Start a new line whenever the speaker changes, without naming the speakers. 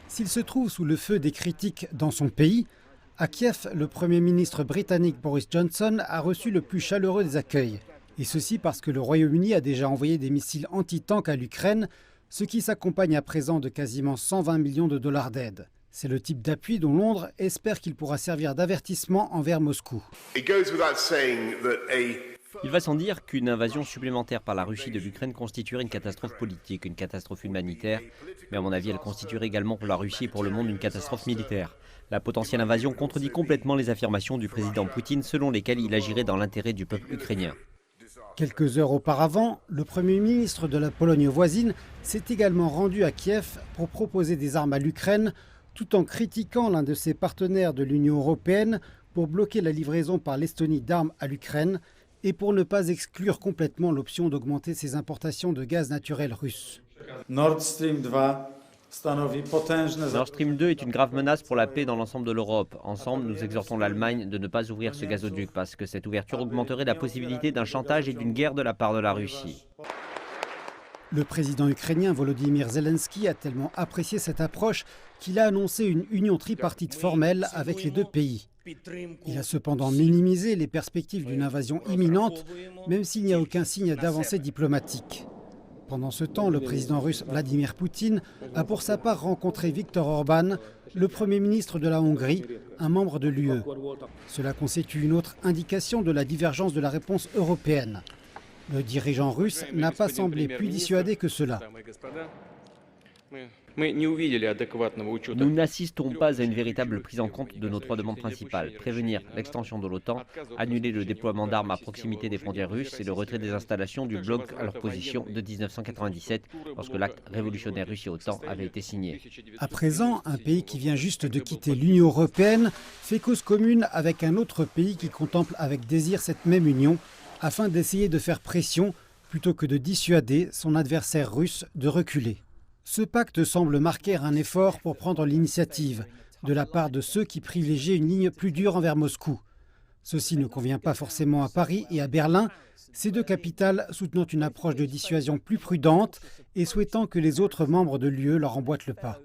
S'il se trouve sous le feu des critiques dans son pays, à Kiev, le Premier ministre britannique Boris Johnson a reçu le plus chaleureux des accueils. Et ceci parce que le Royaume-Uni a déjà envoyé des missiles anti-tanks à l'Ukraine, ce qui s'accompagne à présent de quasiment 120 millions de dollars d'aide. C'est le type d'appui dont Londres espère qu'il pourra servir d'avertissement envers Moscou.
Il va sans dire qu'une invasion supplémentaire par la Russie de l'Ukraine constituerait une catastrophe politique, une catastrophe humanitaire, mais à mon avis elle constituerait également pour la Russie et pour le monde une catastrophe militaire. La potentielle invasion contredit complètement les affirmations du président Poutine selon lesquelles il agirait dans l'intérêt du peuple ukrainien.
Quelques heures auparavant, le Premier ministre de la Pologne voisine s'est également rendu à Kiev pour proposer des armes à l'Ukraine, tout en critiquant l'un de ses partenaires de l'Union européenne pour bloquer la livraison par l'Estonie d'armes à l'Ukraine et pour ne pas exclure complètement l'option d'augmenter ses importations de gaz naturel russe.
Nord Stream 2
est une grave menace pour la paix dans l'ensemble de l'Europe. Ensemble, nous exhortons l'Allemagne de ne pas ouvrir ce gazoduc parce que cette ouverture augmenterait la possibilité d'un chantage et d'une guerre de la part de la Russie.
Le président ukrainien Volodymyr Zelensky a tellement apprécié cette approche qu'il a annoncé une union tripartite formelle avec les deux pays. Il a cependant minimisé les perspectives d'une invasion imminente, même s'il n'y a aucun signe d'avancée diplomatique. Pendant ce temps, le président russe Vladimir Poutine a pour sa part rencontré Viktor Orban, le Premier ministre de la Hongrie, un membre de l'UE. Cela constitue une autre indication de la divergence de la réponse européenne. Le dirigeant russe n'a pas semblé plus dissuadé que cela.
Nous n'assistons pas à une véritable prise en compte de nos trois demandes principales. Prévenir l'extension de l'OTAN, annuler le déploiement d'armes à proximité des frontières russes et le retrait des installations du bloc à leur position de 1997, lorsque l'acte révolutionnaire Russie-OTAN avait été signé.
À présent, un pays qui vient juste de quitter l'Union européenne fait cause commune avec un autre pays qui contemple avec désir cette même union, afin d'essayer de faire pression plutôt que de dissuader son adversaire russe de reculer. Ce pacte semble marquer un effort pour prendre l'initiative de la part de ceux qui privilégient une ligne plus dure envers Moscou. Ceci ne convient pas forcément à Paris et à Berlin, ces deux capitales soutenant une approche de dissuasion plus prudente et souhaitant que les autres membres de l'UE leur emboîtent le pas.